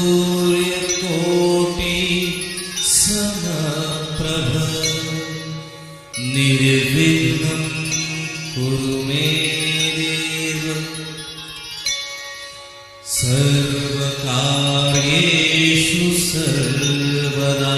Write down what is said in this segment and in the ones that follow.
सूर्यकोटि समप्रभ निर्विघ्नं कुरु मे देव सर्वकार्येषु सर्वदा।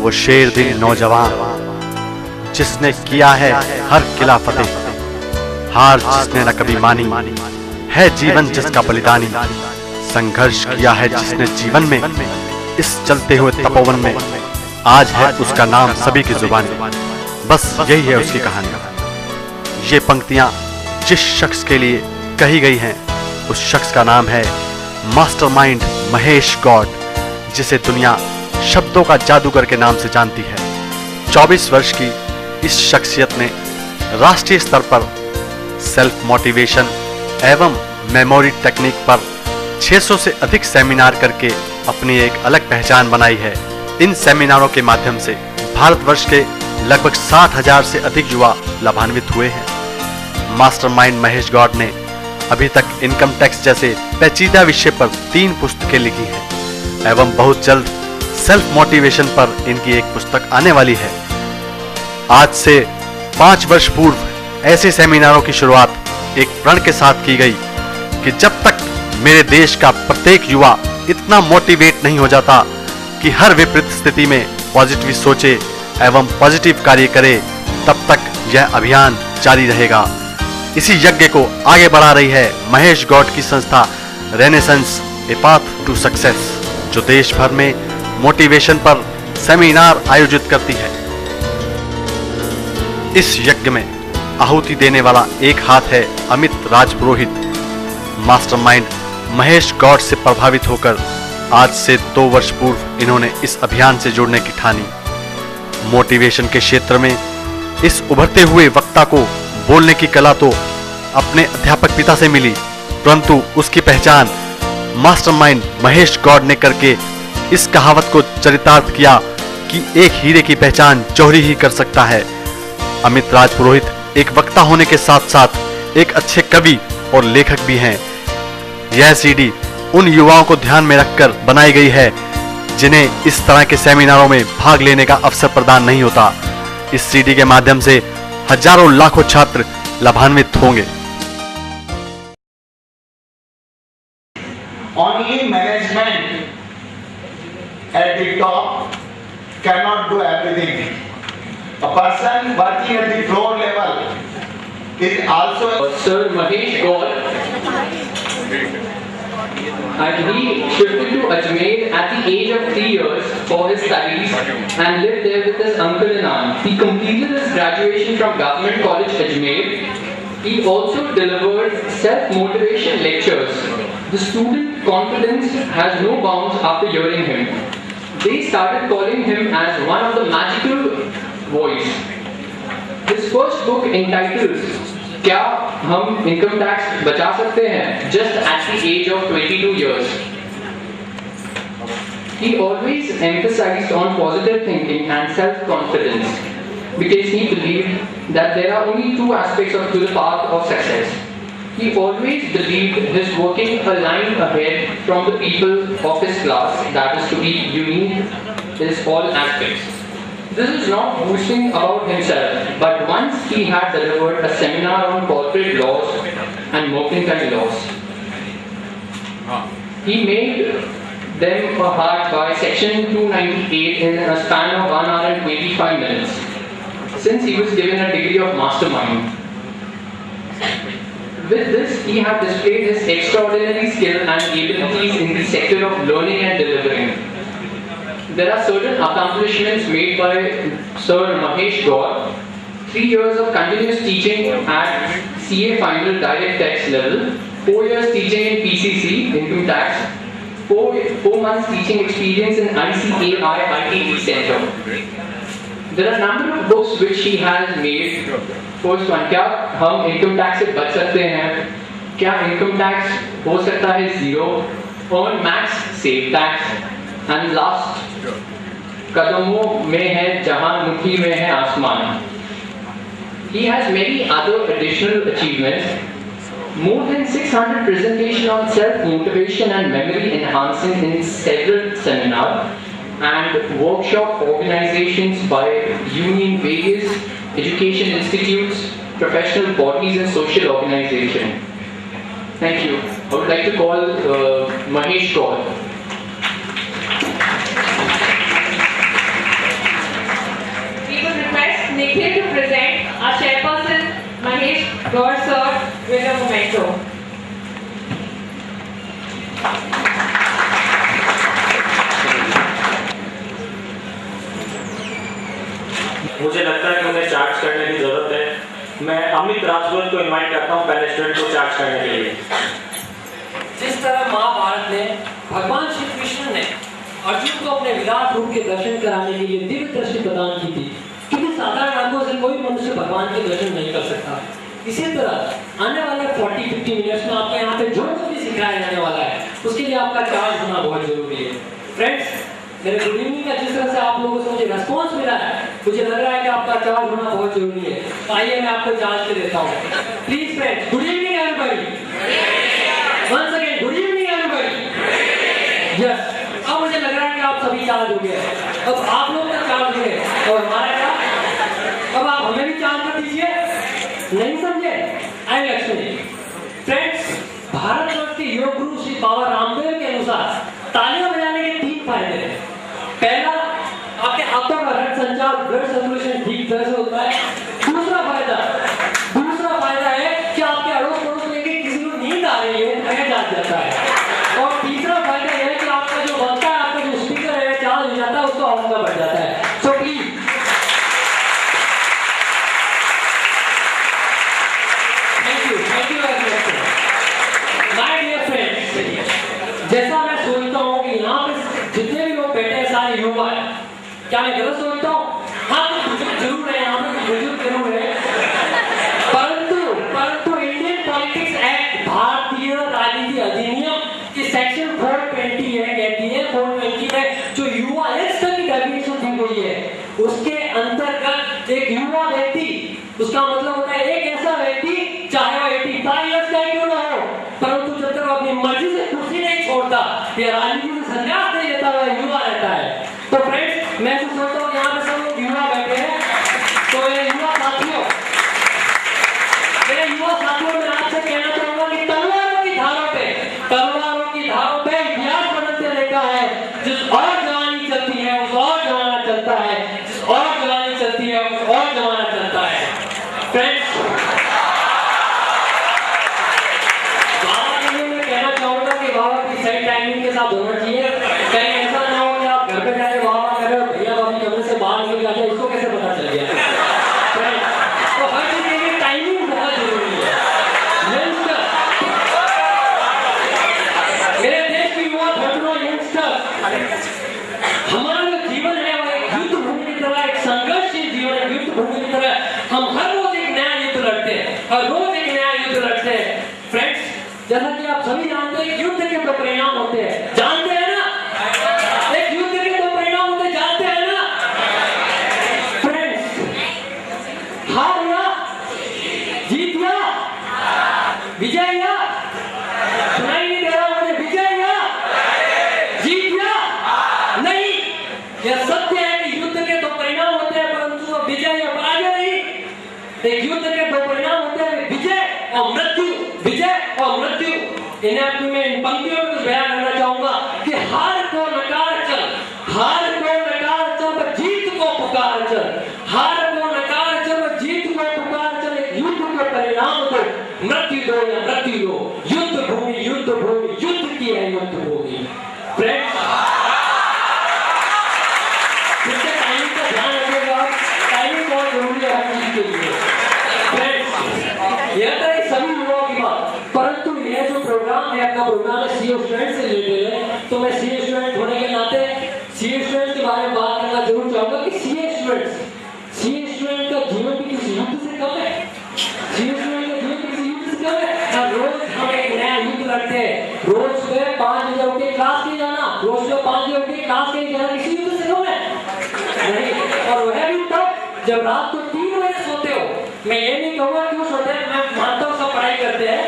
वो शेर दिल नौजवान जिसने किया है हर किला फतेह, हार जिसने न कभी मानी, है जीवन जिसका बलिदानी। संघर्ष किया है जिसने जीवन में, इस चलते हुए तपोवन में, आज है उसका नाम सभी की जुबान में। बस यही है उसकी कहानी। ये पंक्तियां जिस शख्स के लिए कही गई हैं, उस शख्स का नाम है मास्टरमाइंड महेश गौड, जिसे दुनिया शब्दों का जादूगर के नाम से जानती है। 24 वर्ष की इस शख्सियत ने राष्ट्रीय स्तर पर सेल्फ मोटिवेशन एवं मेमोरी टेक्निक पर 600 से अधिक सेमिनार करके अपनी एक अलग पहचान बनाई है। इन सेमिनारों के माध्यम से भारतवर्ष के लगभग 60,000 से अधिक युवा लाभान्वित हुए हैं। मास्टरमाइंड महेश गौड ने अभी तक इनकम टैक्स जैसे पेचीदा विषय पर 3 पुस्तकें लिखी हैं एवं बहुत जल्द सेल्फ मोटिवेशन पर इनकी एक पुस्तक आने वाली है। आज से 5 वर्ष पूर्व ऐसे सेमिनारों की शुरुआत एक प्रण के साथ की गई कि जब तक मेरे देश का प्रत्येक युवा इतना मोटिवेट नहीं हो जाता कि हर विपरीत स्थिति में पॉजिटिव सोचे एवं पॉजिटिव कार्य करे, तब तक यह अभियान जारी रहेगा। इसी यज्ञ को आगे बढ़ा रही है महेश गौड की संस्था renaissance a path to success, जो देश भर में मोटिवेशन पर सेमिनार आयोजित करती है। इस यज्ञ में आहुति देने वाला एक हाथ है अमित राजपुरोहित। मास्टरमाइंड महेश गौड से प्रभावित होकर आज से 2 वर्ष पूर्व इन्होंने इस अभियान से जुड़ने की ठानी। मोटिवेशन के क्षेत्र में इस उभरते हुए वक्ता को बोलने की कला तो अपने अध्यापक पिता से मिली, परंतु उसकी पहचान मास्टरमाइंड महेश गौड ने करके इस कहावत को चरितार्थ किया कि एक हीरे की पहचान जौहरी ही कर सकता है। अमित राजपुरोहित एक वक्ता होने के साथ साथ एक अच्छे कवि और लेखक भी हैं। यह सीडी उन युवाओं को ध्यान में रखकर बनाई गई है जिन्हें इस तरह के सेमिनारों में भाग लेने का अवसर प्रदान नहीं होता। इस सीडी के माध्यम से हजारों लाखों छात्र लाभान्वित होंगे। Only management at the top cannot do everything. A person working at the floor level is also Sir Mahesh Gaur, and he shifted to Ajmer at the age of 3 years for his studies and lived there with his uncle and aunt. He completed his graduation from Government College Ajmer. He also delivered self-motivation lectures. The student confidence has no bounds after hearing him. they started calling him as one of the magical voice. His first book entitled क्या हम income tax बचा सकते हैं, just at the age of 22 years. He always emphasized on positive thinking and self-confidence because he believed that there are only two aspects to the path of success. He always believed his working a line ahead from the people of his class, that is to be unique in all aspects. This is not boasting about himself, but once he had delivered a seminar on corporate laws and mercantile laws. He made them a heart by section 298 in a span of 1 hour and 25 minutes, since he was given a degree of mastermind. With this, he had displayed his extraordinary skill and abilities in the sector of learning and delivering. There are certain accomplishments made by Sir Mahesh Gaur, 3 years of continuous teaching at CA Final Direct Tax level, 4 years teaching in PCC, Income Tax, 4 months teaching experience in ICAI ITE Center. There are a number of books which he has made. First one, क्या हम income tax से बच सकते हैं, क्या income tax हो सकता है zero, earn max, save tax, and last कदमों में है जहां मुट्ठी में है आसमान. He has many other additional achievements. More than 600 presentations on self-motivation and memory enhancing in several seminars and workshop organizations by union, various education institutes, professional bodies and social organizations. Thank you. I would like to call Mahesh Gaur. We would request Nikhil to present our chairperson Mahesh Gaur sir with a memento. मुझे लगता है कि उन्हें charge करने की जरूरत है. मैं अमित राजपूत को इनवाइट करता हूं पहले स्टूडेंट को चार्ज करने के लिए. जिस तरह महाभारत ने भगवान श्री कृष्ण ने अर्जुन को अपने विराट रूप के दर्शन कराने के लिए दिव्य दृष्टि प्रदान की थी, क्योंकि साधारण आंखों से कोई मनुष्य भगवान के दर्शन नहीं कर सकता. इसी तरह आने वाले 40-50 मिनट्स में आपको यहाँ पे जो भी सिखाया जाने वाला है उसके लिए आपका चार्ज होना बहुत जरूरी है. फ्रेंड्स, मेरे गुड इवनिंग का जिस तरह से आप लोगों से मुझे रेस्पॉन्स मिला है, मुझे लग रहा है कि आपका चार्ज होना बहुत जरूरी है. तो आइए मैं आपको चार्ज पे देता हूँ. Please friends, good evening everybody. Once again good evening everybody. Yes, अब मुझे लग रहा है कि आप सभी चार्ज हो गए. अब आप लोग का चार्ज हो गए और हमारा क्या, अब आप हमें भी चार्ज कर दीजिए. नहीं समझे? आई लक्ष्मी. फ्रेंड्स, भारत रत्न के योग गुरु श्री बाबा रामदेव के अनुसार तालियां बजाने के 3 फायदे हैं. पहला, आपके हाथों का रक्त संचार, ब्लड सर्कुलेशन ठीक तरह से होता है. दूसरा फायदा है कि आपके अड़ोस पड़ोस में किसी को नींद आ रही है, वह जाग जाता है. और तीसरा फायदा यह है कि आपका जो बनता है, आपका जो स्पीकर है चार्ज हो जाता है, उसका हौसला बढ़ जाता है. So please, thank you very much. My dear friends, जैसा मैं सोचता हूँ कि यहाँ पे जितने भी लोग बैठे हैं सारे युवा है. क्या मैं गलत सोचता हूँ? हाँ, बुजुर्ग जरूर है, यहाँ पे बुजुर्ग जरूर है, परंतु इंडियन पॉलिटिक्स एक्ट, भारतीय राजनीति अधिनियम की सेक्शन 420 है, कहती है 420 में जो युवा यंगस्टर की डेफिनेशन दी गई है, उसके अंतर्गत एक युवा व्यक्ति, उसका मतलब होता है एक ऐसा व्यक्ति चाहे वो 85 इयर्स का क्यों ना हो, परंतु जब तक अपनी मर्जी से कुर्सी नहीं छोड़ता या राजनीति से संन्यास नहीं लेता, वह युवा रहता है. तो फ्रेंड्स, मैं तो सोचता हूँ यहाँ पे सब लोग युवा बैठे हैं, तो ये युवा साथियों, मेरे युवा साथियों, मैं आपसे कहना चाहूंगा कि तलवारों की धारों पे इतिहास बदलते रहता है. जिस और जवानी चलती है उस और जमाना चलता है, जिस और जवानी चलती है उस और जमाना चलता है. फ्रेंड्स, बाबा के लिए मैं कहना चाहूंगा कि बाबा की सही टाइमिंग के साथ होना चाहिए. कहीं ऐसा ना हो कि आप घर पे जाके बाबा कर रहे हो, भैया भाभी कमरे से बाहर निकल जाते, इसको कैसे पता चल गया? तो हर चीज के लिए टाइमिंग बहुत जरूरी है. मेरे देश की युवा भटनो यंगस्टर, हमारा भूमि की तरह हम हर रोज एक नया युद्ध लड़ते हैं, हर रोज एक नया युद्ध लड़ते हैं। फ्रेंड्स, जैसा कि आप सभी जानते हैं, युद्ध के दो परिणाम होते हैं, जानते हैं ना? एक युद्ध के दो परिणाम होते हैं, जानते हैं ना? फ्रेंड्स, हार या जीत या विजय या, सुनाई नहीं दे रहा मुझे, विजय या जीत या नहीं, यह सत्य है कि युद्ध के दो परिणाम होते हैं, परंतु विजय या पराजय नहीं। एक युद्ध के दो परिणाम होते हैं, विजय और मृत्यु, विजय और मृत्यु। इन्हें मैं इन पंक्तियों में बयान करना चाहूंगा कि हार को नकार चल, हार को नकार चल, पर जीत को पुकार चल, हार को नकार चल, पर जीत को पुकार चल। एक युद्ध के परिणाम को मृत्यु दो या मृत्यु दो, युद्ध भूमि, युद्ध भूमि, युद्ध की है युद्ध भूमि। फ्रेंड्स, टाइमिंग का ध्यान रखिएगा, टाइमिंग बहुत जरूरी है हर चीज के लिए। फ्रेंड्स, यह तो एक सभी युवाओं की बात, परंतु यह जो प्रोग्राम है, अपना प्रोग्राम है सीए स्टूडेंट से रिलेटेड है, तो मैं सीए स्टूडेंट होने के नाते सीए स्टूडेंट के बारे में बात करना जरूर चाहूंगा कि सीए स्टूडेंट का जीवन भी किसी युद्ध से कम है, सीए स्टूडेंट का जीवन किसी युद्ध से कम है। रोज हम एक नया युद्ध लड़ते हैं, रोज सुबह 5 बजे उठ के क्लास के जाना, रोज सुबह 5 बजे उठ के क्लास के जाना किसी युद्ध से कम है नहीं। और वह भी तब जब रात को 3 बजे सोते हो। मैं ये नहीं कहूँगा क्यों सोते हैं, मैं मानता हूँ सब पढ़ाई करते हैं,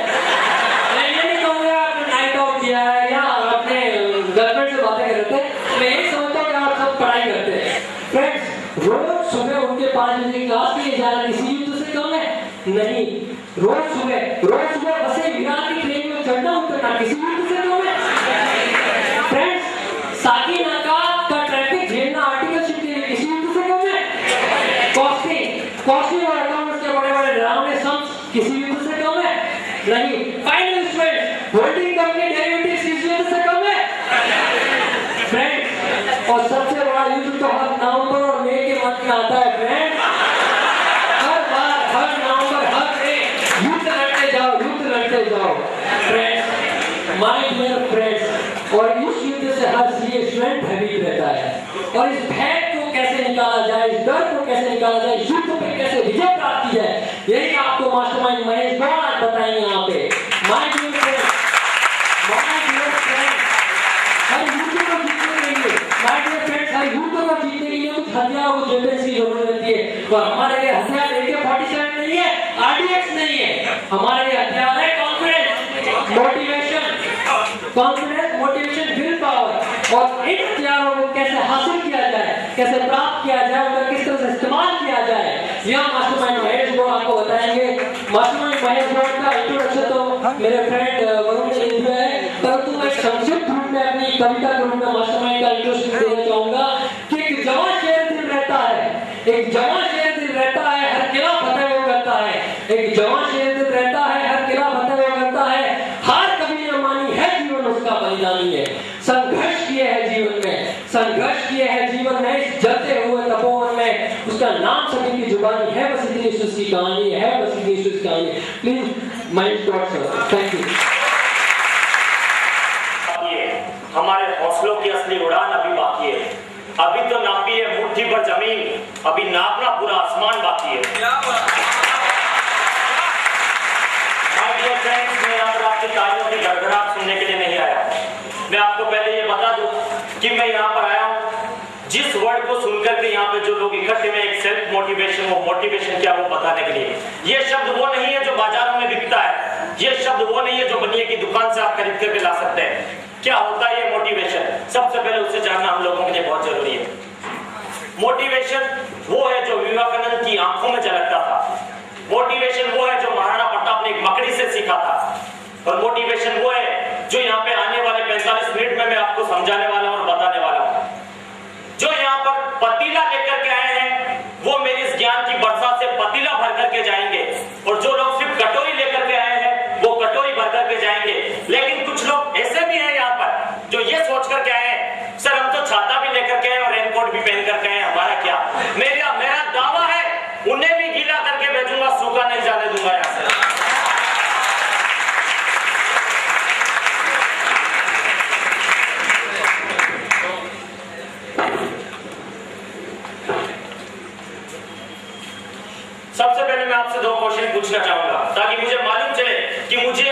मैं ये नहीं कहूँगा आपने नाइट आउट किया है या अपने गर्लफ्रेंड से बातें करते हैं, मैं यही समझता हूँ कि आप सब पढ़ाई करते हैं। फ्रेंड्स, रोज सुबह उठ के 5 बजे क्लास के लिए जाना किसी युद्ध से कम है नहीं। रोज सुबह बसे विराट की ट्रेन में चढ़ना उतरना किसी युद्ध से कम है। फ्रेंड्स, साकी नाका का ट्रैफिक झेलना आर्टिकलशिप के लिए किसी युद्ध से कम है। कॉस्टिंग और अकाउंट्स के बड़े-बड़े डरावने सम्स किसी युद्ध से कम है नहीं। Final student, holding company derivatives किसी युद्ध से कम है। फ्रेंड्स, और सबसे बड़ा युद्ध तो हर नवंबर और मई के मंथ में आता है। फ्रेंड्स, हर बार, हर नवंबर, हर मई युद्ध लड़ते जाओ। फ्रेंड्स, माय डियर फ्रेंड्स, और इस युद्ध से हर सीए स्टूडेंट भयभीत रहता है, और इस भय को कैसे निकाला जाए, इस डर को कैसे निकाला जाए, युद्ध पे कैसे विजय प्राप्त की जाए, यही आपको मास्टरमाइंड महेश गौड़ आज बताएंगे यहाँ पे। माय डियर फ्रेंड्स, हर युद्ध को जीतने के लिए, माय डियर फ्रेंड्स, हर युद्ध को जीतने के लिए कुछ हथियारों को वेपन्स की जरूरत रहती है। तो हमारे लिए हथियार AK-47 नहीं है, RDX नहीं है, हमारे लिए हथियार है कॉन्फिडेंस, मोटिवेशन, विल पावर। और इन हथियारों को कैसे हासिल किया जाए, कैसे प्राप्त किया जाए, उनका किस तरह से इस्तेमाल किया जाए, यह मास्टरमाइंड महेश गौड़ आपको बताएंगे। मास्टरमाइंड महेश गौड़ का इंट्रोडक्शन तो मेरे फ्रेंड वरुण ने दिया है, परंतु मैं संक्षिप्त रूप में अपनी कविता के रूप में मास्टरमाइंड का इंट्रोडक्शन देना चाहूंगा कि एक जवान शेर दिल रहता है, एक जवान शेर दिल रहता है, हर किला फतेह वो करता है, एक जवान शेर दिल रहता है, हर किला फतेह वो करता है, हार कभी न मानी है, जीवन उसका बलिदानी है, संघर्ष किए है जीवन में, संघर्ष किए है जीवन में, इस जलते हुए तपोवन में, उसका नाम सभी की जुबानी है, बस इतनी उसकी कहानी है, बस इतनी उसकी कहानी। Please Mahesh Gaur sir, thank you. हमारे हौसलों की असली उड़ान अभी बाकी है, अभी तो नापी है मुट्ठी पर जमीन, अभी नापना पूरा आसमान बाकी है। मैं यहाँ पर आपकी तालियों की गड़गड़ाहट सुनने के लिए नहीं आया। मैं आपको पहले ये बता दूं कि मैं यहाँ पर आया हूँ जिस वर्ड को सुनकर के यहाँ पे जो लोग इकट्ठे में एक सेल्फ मोटिवेशन, वो मोटिवेशन क्या वो बताने के लिए। ये शब्द वो नहीं है जो बाजारों में बिकता है, ये शब्द वो नहीं है जो बनिए की दुकान से आप खरीद करके ला सकते हैं। क्या होता है ये मोटिवेशन, सबसे पहले उसे जानना हम लोगों के लिए बहुत जरूरी है। मोटिवेशन वो है जो विवेकानंद की आंखों में झलकता था, मोटिवेशन वो है जो महाराणा प्रताप ने एक मकड़ी से सीखा था, और मोटिवेशन वो है जो यहाँ पे आने वाले 45 मिनट में मैं आपको समझाने वाला हूँ और बताने वाला हूँ। जो यहाँ पर पतीला लेकर के आए हैं वो मेरी इस ज्ञान की बरसात से पतीला भर करके जाएंगे, और जो लोग सिर्फ कटोरी लेकर के आए हैं वो कटोरी भर करके जाएंगे। लेकिन कुछ लोग ऐसे भी हैं यहाँ पर जो ये सोच करके आए हैं, सर हम तो छाता भी लेकर के आए और रेनकोट भी पहन करके आए, हमारा क्या। मेरा दावा है उन्हें भी गीला करके भेजूंगा, सूखा नहीं जाने दूंगा यहाँ से। सबसे पहले मैं आपसे 2 क्वेश्चन पूछना चाहूंगा ताकि मुझे मालूम चले कि मुझे